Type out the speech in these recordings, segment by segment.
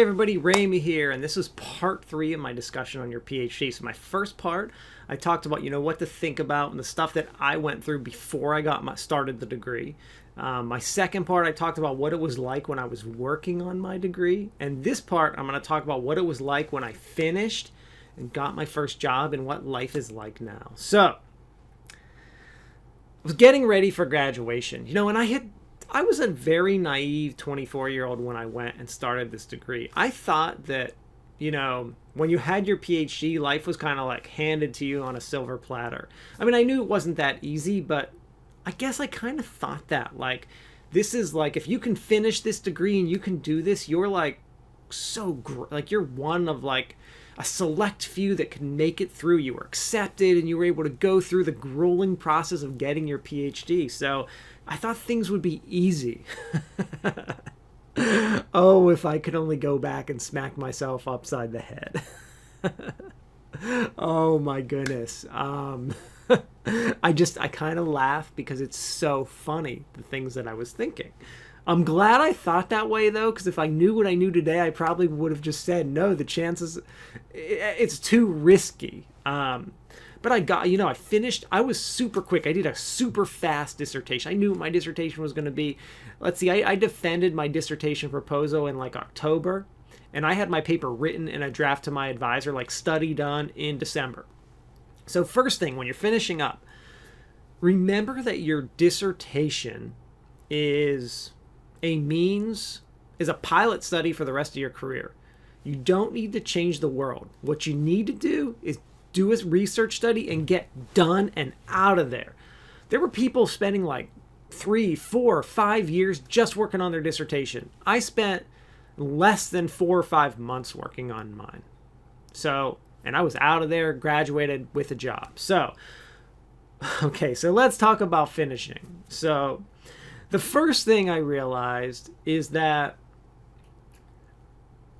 everybody, Ramey here, and this is part 3 of my discussion on your PhD. So my first part, I talked about, what to think about and the stuff that I went through before I started the degree. My second part, I talked about what it was like when I was working on my degree. And this part, I'm going to talk about what it was like when I finished and got my first job and what life is like now. So, I was getting ready for graduation, and I was a very naive 24-year-old when I went and started this degree. I thought that, when you had your PhD, life was kind of like handed to you on a silver platter. I mean, I knew it wasn't that easy, but I guess I kind of thought that. Like, this is like, if you can finish this degree and you can do this, you're like you're one of like a select few that can make it through. You were accepted and you were able to go through the grueling process of getting your PhD. So I thought things would be easy. Oh, if I could only go back and smack myself upside the head. Oh my goodness. I kind of laugh because it's so funny, the things that I was thinking. I'm glad I thought that way, though, because if I knew what I knew today, I probably would have just said, no, the chances, it's too risky. But I finished. I was super quick. I did a super fast dissertation. I knew what my dissertation was going to be. Let's see, I defended my dissertation proposal in like October, and I had my paper written in a draft to my advisor, like study done in December. So first thing, when you're finishing up, remember that your dissertation is a pilot study for the rest of your career. You don't need to change the world. What you need to do is do a research study and get done and out of there. There were people spending like 3, 4, 5 years just working on their dissertation. I spent less than 4 or 5 months working on mine. And I was out of there, graduated with a job. So let's talk about finishing. So the first thing I realized is that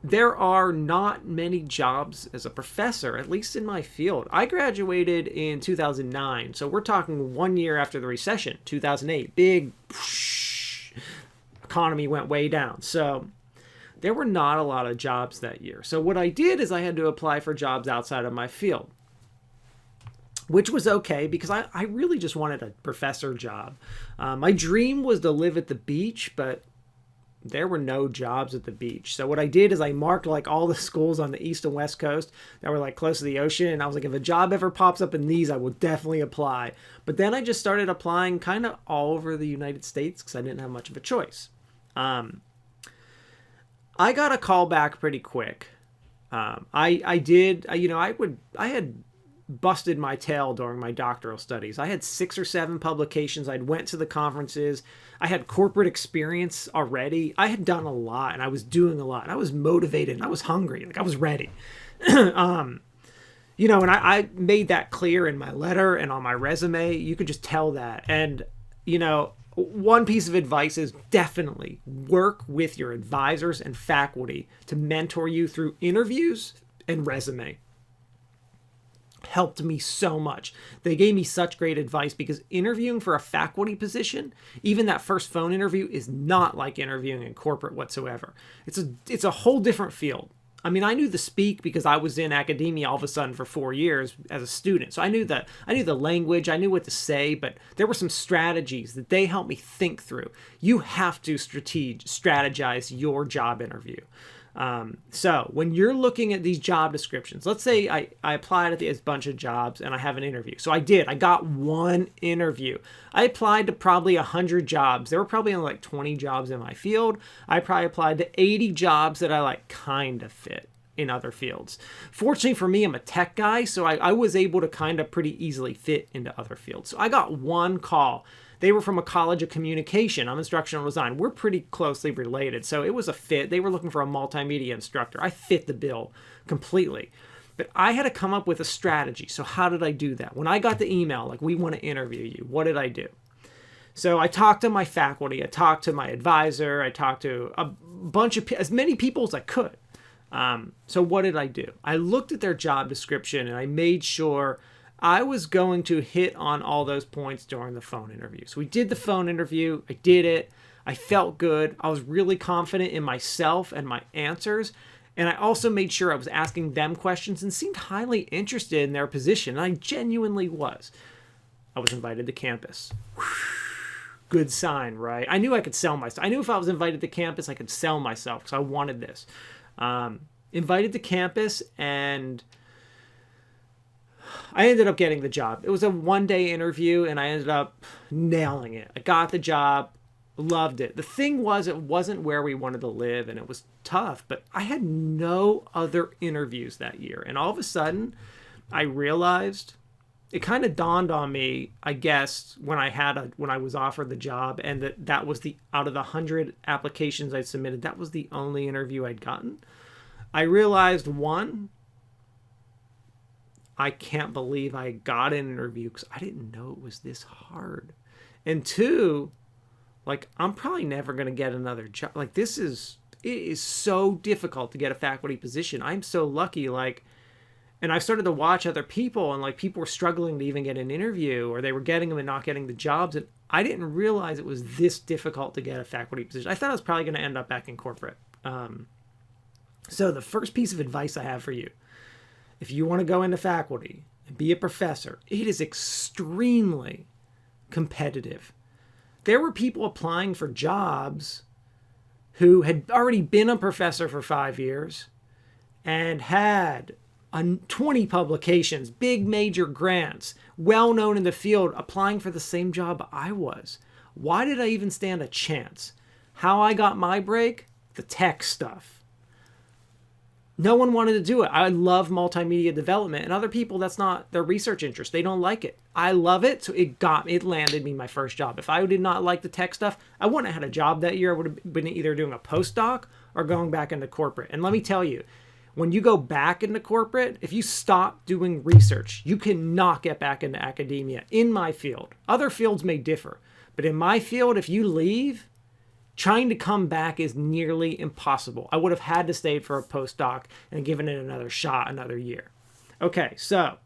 there are not many jobs as a professor, at least in my field. I graduated in 2009, so we're talking 1 year after the recession, 2008. Big economy went way down. So there were not a lot of jobs that year. So what I did is I had to apply for jobs outside of my field, which was okay because I really just wanted a professor job. My dream was to live at the beach, but there were no jobs at the beach. So what I did is I marked like all the schools on the east and west coast that were like close to the ocean. And I was like, if a job ever pops up in these, I will definitely apply. But then I just started applying kind of all over the United States because I didn't have much of a choice. I got a call back pretty quick. I had busted my tail during my doctoral studies. I had 6 or 7 publications. I'd went to the conferences. I had corporate experience already. I had done a lot and I was doing a lot. And I was motivated and I was hungry. Like I was ready. And I made that clear in my letter and on my resume. You could just tell that. And, one piece of advice is definitely work with your advisors and faculty to mentor you through interviews and resume. Helped me so much. They gave me such great advice because interviewing for a faculty position, even that first phone interview, is not like interviewing in corporate whatsoever. It's a whole different field. I mean, I knew the speak because I was in academia all of a sudden for 4 years as a student. So I knew the language, I knew what to say, but there were some strategies that they helped me think through. You have to strategize your job interview. So when you're looking at these job descriptions, let's say I applied to a bunch of jobs and I have an interview. So I got one interview. I applied to probably 100 jobs. There were probably only like 20 jobs in my field. I probably applied to 80 jobs that I like kind of fit in other fields. Fortunately for me, I'm a tech guy, so I was able to kind of pretty easily fit into other fields. So I got one call. They were from a college of communication. I'm instructional design. We're pretty closely related, so it was a fit. They were looking for a multimedia instructor. I fit the bill completely. But I had to come up with a strategy. So how did I do that? When I got the email, like, we want to interview you, what did I do? So I talked to my faculty. I talked to my advisor. I talked to as many people as I could. So what did I do? I looked at their job description and I made sure I was going to hit on all those points during the phone interview. So we did the phone interview. I did it. I felt good. I was really confident in myself and my answers. And I also made sure I was asking them questions and seemed highly interested in their position. And I genuinely was. I was invited to campus. Good sign, right? I knew I could sell myself. I knew if I was invited to campus, I could sell myself because I wanted this. Invited to campus, and I ended up getting the job. It was a one-day interview, and I ended up nailing it. I got the job, loved it. The thing was, it wasn't where we wanted to live, and it was tough, but I had no other interviews that year. And all of a sudden, I realized, it kind of dawned on me, I guess, when I was offered the job, and that was out of the 100 applications I submitted, that was the only interview I'd gotten. I realized, one, I can't believe I got an interview because I didn't know it was this hard. And two, like, I'm probably never going to get another job. Like, it is so difficult to get a faculty position. I'm so lucky, like, and I started to watch other people, and like people were struggling to even get an interview, or they were getting them and not getting the jobs. And I didn't realize it was this difficult to get a faculty position. I thought I was probably going to end up back in corporate. So the first piece of advice I have for you, if you want to go into faculty and be a professor, it is extremely competitive. There were people applying for jobs who had already been a professor for 5 years and had 20 publications, big major grants, well known in the field, applying for the same job I was. Why did I even stand a chance? How I got my break? The tech stuff. No one wanted to do it. I love multimedia development, and other people, that's not their research interest. They don't like it. I love it, so it landed me my first job. If I did not like the tech stuff, I wouldn't have had a job that year. I would have been either doing a postdoc or going back into corporate. And let me tell you, when you go back into corporate, if you stop doing research, you cannot get back into academia in my field. Other fields may differ, but in my field, if you leave, trying to come back is nearly impossible. I would have had to stay for a postdoc and given it another shot, another year. Okay, so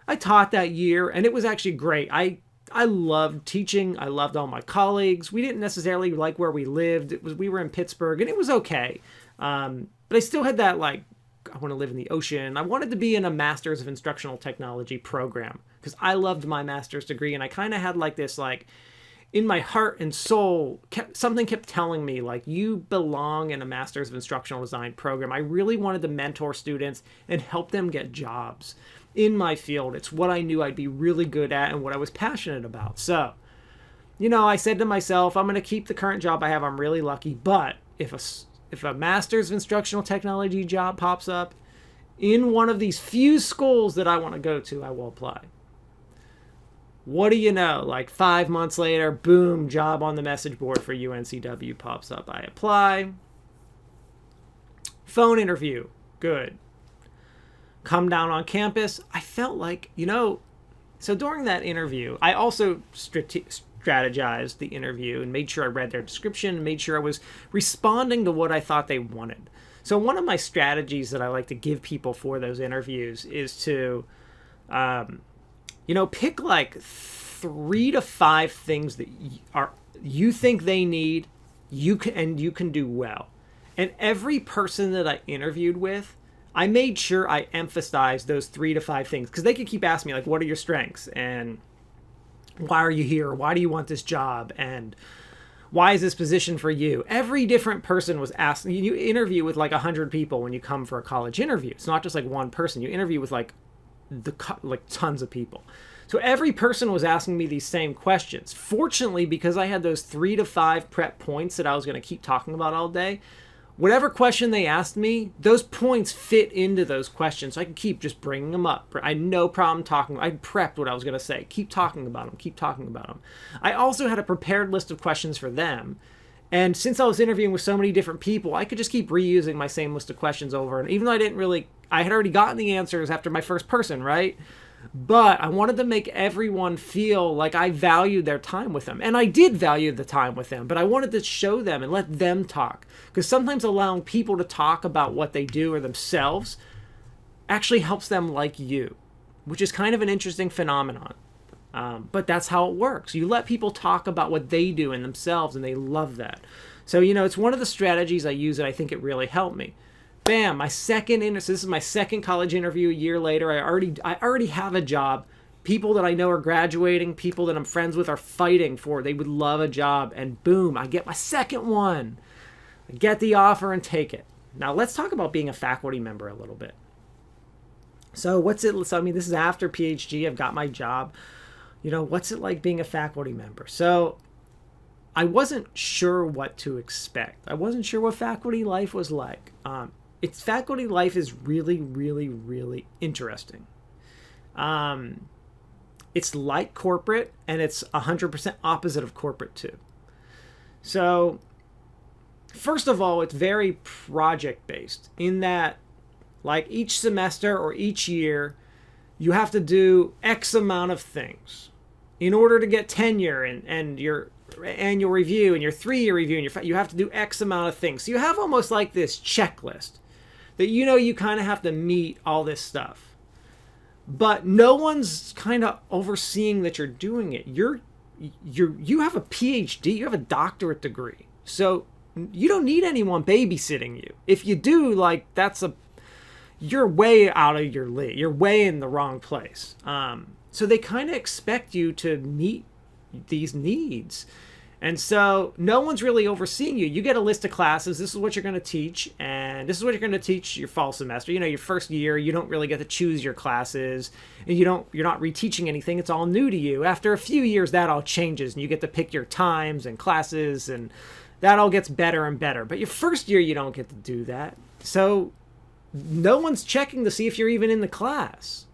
I taught that year, and it was actually great. I loved teaching. I loved all my colleagues. We didn't necessarily like where we lived. We were in Pittsburgh, and it was okay. But I still had that, like, I want to live in the ocean. I wanted to be in a Master's of Instructional Technology program because I loved my master's degree, and I kind of had like this, like, in my heart and soul, something kept telling me, like, you belong in a Master's of Instructional Design program. I really wanted to mentor students and help them get jobs in my field. It's what I knew I'd be really good at and what I was passionate about. So, I said to myself, I'm going to keep the current job I have. I'm really lucky. But if a Master's of Instructional Technology job pops up in one of these few schools that I want to go to, I will apply. What do you know? Like 5 months later, boom, job on the message board for UNCW pops up. I apply. Phone interview. Good. Come down on campus. I felt like, so during that interview, I also strategized the interview and made sure I read their description, made sure I was responding to what I thought they wanted. So one of my strategies that I like to give people for those interviews is to, pick like 3 to 5 things that you think they need, you can do well. And every person that I interviewed with, I made sure I emphasized those 3 to 5 things because they could keep asking me, like, what are your strengths? And why are you here? Why do you want this job? And why is this position for you? Every different person was asking. You interview with like 100 people when you come for a college interview. It's not just like one person. You interview with like tons of people. So every person was asking me these same questions. Fortunately, because I had those 3 to 5 prep points that I was going to keep talking about all day, whatever question they asked me, those points fit into those questions. So I could keep just bringing them up. I had no problem talking. I prepped what I was going to say. Keep talking about them. Keep talking about them. I also had a prepared list of questions for them. And since I was interviewing with so many different people, I could just keep reusing my same list of questions over. And even though I had already gotten the answers after my first person, right? But I wanted to make everyone feel like I valued their time with them. And I did value the time with them, but I wanted to show them and let them talk. Because sometimes allowing people to talk about what they do or themselves actually helps them like you, which is kind of an interesting phenomenon. But that's how it works. You let people talk about what they do and themselves, and they love that. So, it's one of the strategies I use, and I think it really helped me. bam, my second so this is my second college interview a year later. I already have a job. People that I know are graduating, people that I'm friends with are fighting for. They would love a job, and boom, I get my second one. I get the offer and take it. Now let's talk about being a faculty member a little bit. So what's it? So I mean, this is after PhD. I've got my job. You know, what's it like being a faculty member? So I wasn't sure what to expect. I wasn't sure what faculty life was like. Faculty life is really, really, really interesting. It's like corporate, and it's 100% opposite of corporate too. So first of all, it's very project-based in that, like, each semester or each year, you have to do X amount of things in order to get tenure and your annual review and your 3-year review, and you have to do X amount of things. So you have almost like this checklist that, you know, you kind of have to meet all this stuff. But no one's kind of overseeing that you're doing it. You have a Ph.D., you have a doctorate degree. So you don't need anyone babysitting you. If you do, like, you're way out of your league. You're way in the wrong place. So they kind of expect you to meet these needs. And so no one's really overseeing you. You get a list of classes. This is what you're going to teach. And this is what you're going to teach your fall semester. You know, your first year, you don't really get to choose your classes. And you're not reteaching anything. It's all new to you. After a few years, that all changes. And you get to pick your times and classes. And that all gets better and better. But your first year, you don't get to do that. So no one's checking to see if you're even in the class.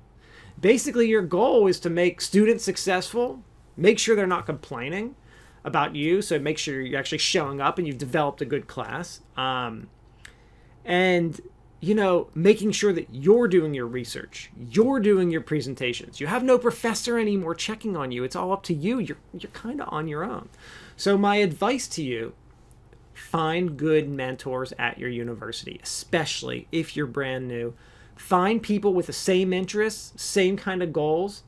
Basically, your goal is to make students successful. Make sure they're not complaining about you, so make sure you're actually showing up and you've developed a good class, and, you know, making sure that you're doing your research, you're doing your presentations. You have no professor anymore checking on you. It's all up to you. You're kind of on your own. So my advice to you: find good mentors at your university, especially if you're brand new. Find people with the same interests, same kind of goals,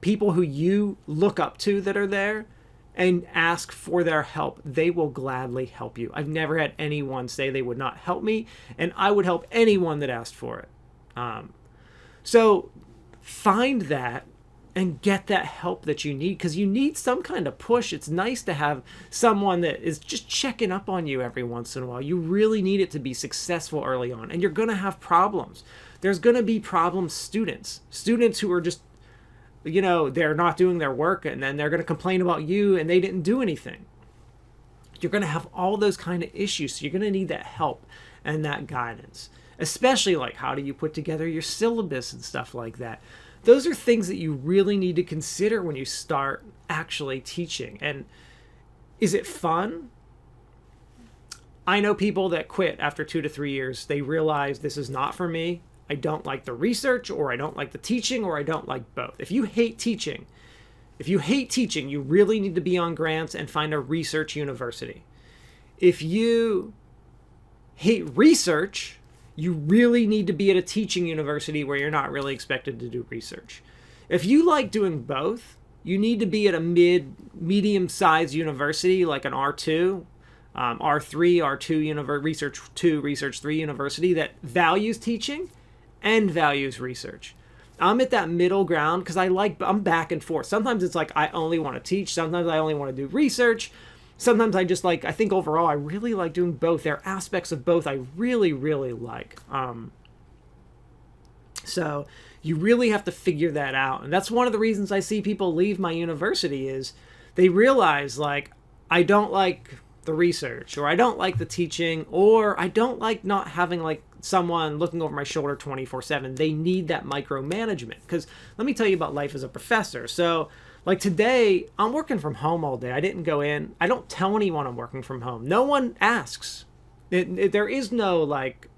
people who you look up to that are there, and ask for their help. They will gladly help you. I've never had anyone say they would not help me, and I would help anyone that asked for it. So find that and get that help that you need, because you need some kind of push. It's nice to have someone that is just checking up on you every once in a while. You really need it to be successful early on, and you're going to have problems. There's going to be problem students who are just, you know, they're not doing their work, and then they're going to complain about you and they didn't do anything. You're going to have all those kind of issues. So you're going to need that help and that guidance, especially like, how do you put together your syllabus and stuff like that? Those are things that you really need to consider when you start actually teaching. And is it fun? I know people that quit after 2 to 3 years. They realize, this is not for me. I don't like the research, or I don't like the teaching, or I don't like both. If you hate teaching, you really need to be on grants and find a research university. If you hate research, you really need to be at a teaching university where you're not really expected to do research. If you like doing both, you need to be at a medium-sized university like an R2, R3, R2 Research 2, Research 3 university that values teaching and values research. I'm at that middle ground because I'm back and forth. Sometimes it's like I only want to teach. Sometimes I only want to do research. Sometimes I think overall I really like doing both. There are aspects of both I really, really like. So you really have to figure that out. And that's one of the reasons I see people leave my university is they realize, like, I don't like the research, or I don't like the teaching, or I don't like not having like someone looking over my shoulder 24/7. They need that micromanagement, because let me tell you about life as a professor. So like today, I'm working from home all day. I didn't go in. I don't tell anyone I'm working from home. No one asks. There is no like,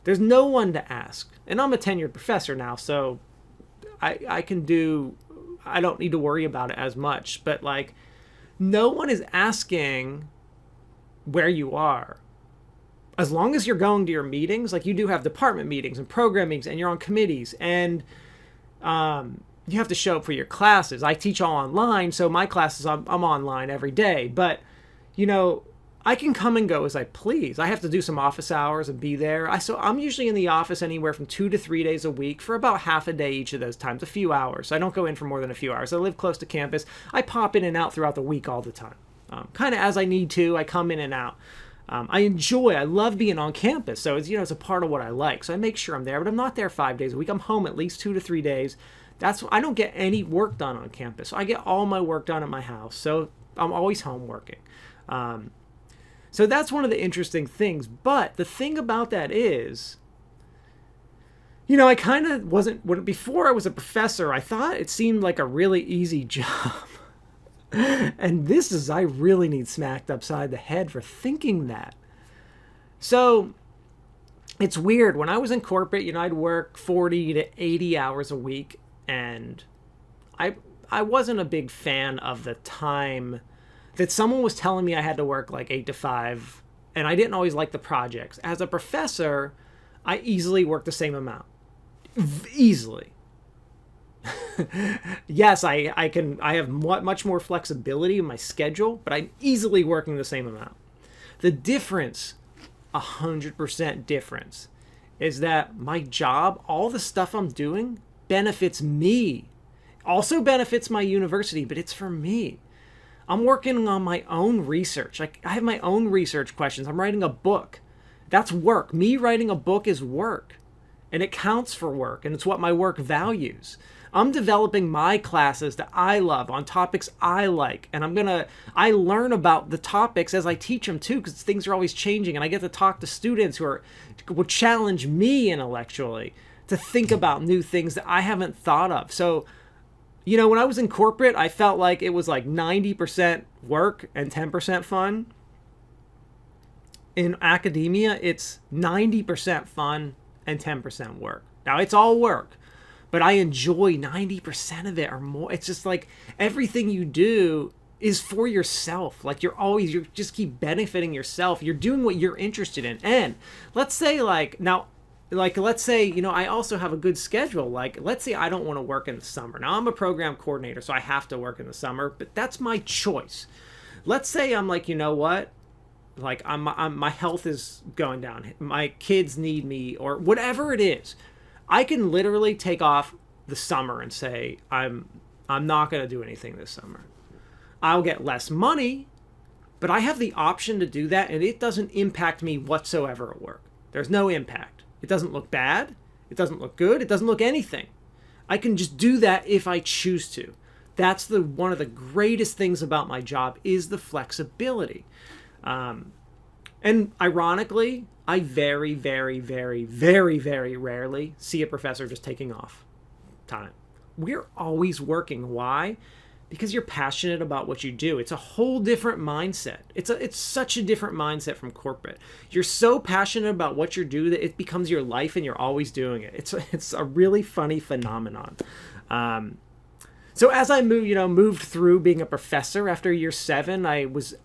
there's no one to ask. And I'm a tenured professor now, so I don't need to worry about it as much. But like, no one is asking where you are. As long as you're going to your meetings, like you do have department meetings and program meetings, and you're on committees, and you have to show up for your classes. I teach all online, so my classes, I'm online every day. But, you know, I can come and go as I please. I have to do some office hours and be there. So I'm usually in the office anywhere from 2 to 3 days a week for about half a day each of those times, a few hours. I don't go in for more than a few hours. I live close to campus. I pop in and out throughout the week all the time. Kind of as I need to, I come in and out. I love being on campus. So it's a part of what I like. So I make sure I'm there, but I'm not there 5 days a week. I'm home at least 2 to 3 days. I don't get any work done on campus. So I get all my work done at my house. So I'm always home working. So that's one of the interesting things. But the thing about that is, I kind of before I was a professor, I thought it seemed like a really easy job. And I really need smacked upside the head for thinking that. So it's weird. When I was in corporate, I'd work 40 to 80 hours a week. And I wasn't a big fan of the time that someone was telling me I had to work like 8 to 5, and I didn't always like the projects. As a professor, I easily work the same amount. Easily. Yes, I have much more flexibility in my schedule, but I'm easily working the same amount. The difference, 100% difference, is that my job, all the stuff I'm doing, benefits me. Also benefits my university, but it's for me. I'm working on my own research. I have my own research questions. I'm writing a book. That's work. Me writing a book is work. And it counts for work. And it's what my work values. I'm developing my classes that I love on topics I like. And I learn about the topics as I teach them too, because things are always changing. And I get to talk to students who will challenge me intellectually to think about new things that I haven't thought of. So, when I was in corporate, I felt like it was like 90% work and 10% fun. In academia, it's 90% fun and 10% work. Now, it's all work, but I enjoy 90% of it or more. It's just like everything you do is for yourself. Like you just keep benefiting yourself. You're doing what you're interested in. And let's say I also have a good schedule. Like, let's say I don't want to work in the summer. Now, I'm a program coordinator, so I have to work in the summer, but that's my choice. Let's say I'm like, you know what? Like, my health is going down. My kids need me, or whatever it is. I can literally take off the summer and say, I'm not going to do anything this summer. I'll get less money, but I have the option to do that, and it doesn't impact me whatsoever at work. There's no impact. It doesn't look bad. It doesn't look good. It doesn't look anything. I can just do that if I choose to. That's one of the greatest things about my job is the flexibility. And ironically, I very, very, very, very, very rarely see a professor just taking off time. We're always working. Why? Because you're passionate about what you do. It's a whole different mindset. It's such a different mindset from corporate. You're so passionate about what you do that it becomes your life and you're always doing it. It's a really funny phenomenon. So as I moved through being a professor after year 7, I was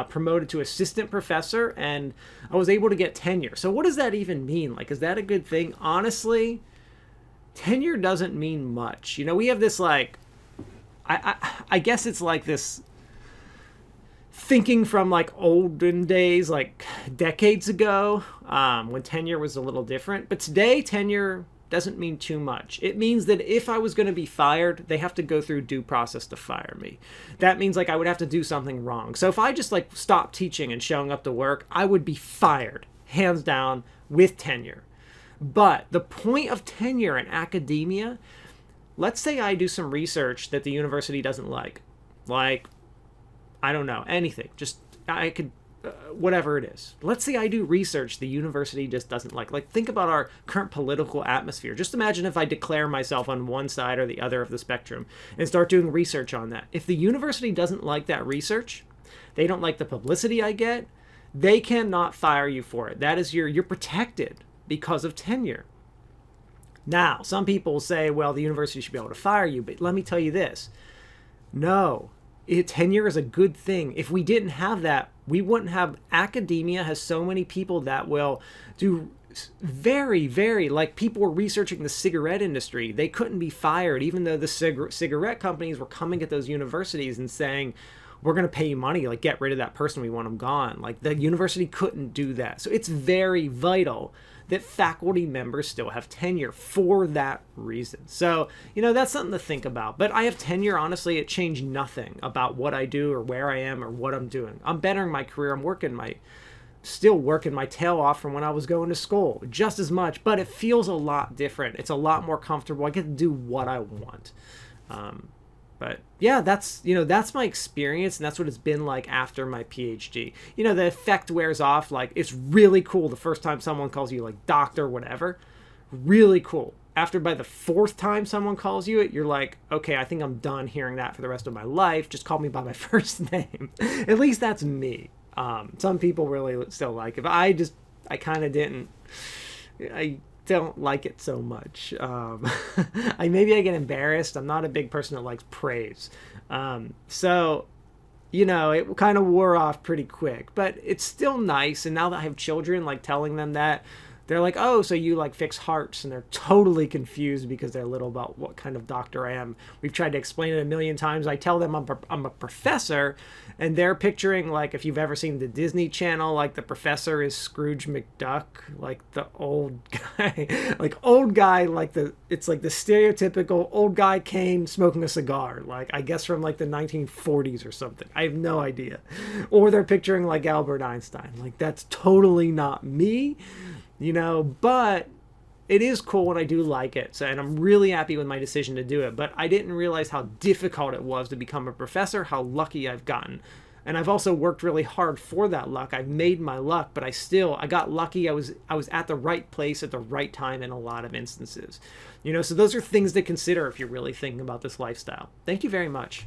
promoted to assistant professor and I was able to get tenure. So what does that even mean? Like, is that a good thing? Honestly, tenure doesn't mean much. We have this I guess it's like this thinking from like olden days, like decades ago, when tenure was a little different. But today, tenure doesn't mean too much. It means that if I was going to be fired, they have to go through due process to fire me. That means like I would have to do something wrong. So if I just like stopped teaching and showing up to work, I would be fired, hands down, with tenure. But the point of tenure in academia, let's say I do some research that the university doesn't like, I don't know, anything, just I could, whatever it is. Let's say I do research the university just doesn't like think about our current political atmosphere. Just imagine if I declare myself on one side or the other of the spectrum and start doing research on that. If the university doesn't like that research, they don't like the publicity I get, they cannot fire you for it. That is you're protected because of tenure. Now, some people say, well, the university should be able to fire you, but let me tell you this. No, tenure is a good thing. If we didn't have that, we wouldn't have. Academia has so many people that will do very, very, like people were researching the cigarette industry. They couldn't be fired, even though the cigarette companies were coming at those universities and saying, we're going to pay you money, like get rid of that person, we want them gone. Like the university couldn't do that. So it's very vital that faculty members still have tenure for that reason. So, that's something to think about. But I have tenure, honestly, it changed nothing about what I do or where I am or what I'm doing. I'm bettering my career. I'm still working my tail off from when I was going to school, just as much, but it feels a lot different. It's a lot more comfortable. I get to do what I want. But yeah, that's my experience, and that's what it's been like after my PhD. The effect wears off. Like, it's really cool the first time someone calls you like doctor, whatever. Really cool. After by the fourth time someone calls you it, you're like, okay, I think I'm done hearing that for the rest of my life. Just call me by my first name. At least that's me. Some people really still like it, but I kind of didn't. I don't like it so much. Maybe I get embarrassed. I'm not a big person that likes praise. So, it kind of wore off pretty quick, but it's still nice. And now that I have children, like telling them that, they're like, oh, so you like fix hearts, and they're totally confused because they're little about what kind of doctor I am. We've tried to explain it a million times. I tell them I'm a professor, and they're picturing, like, if you've ever seen the Disney Channel, like the professor is Scrooge McDuck, like the old guy, it's like the stereotypical old guy cane smoking a cigar, like I guess from like the 1940s or something. I have no idea. Or they're picturing like Albert Einstein. Like, that's totally not me. But it is cool and I do like it. So, and I'm really happy with my decision to do it. But I didn't realize how difficult it was to become a professor, how lucky I've gotten. And I've also worked really hard for that luck. I've made my luck, but I got lucky. I was at the right place at the right time in a lot of instances. So those are things to consider if you're really thinking about this lifestyle. Thank you very much.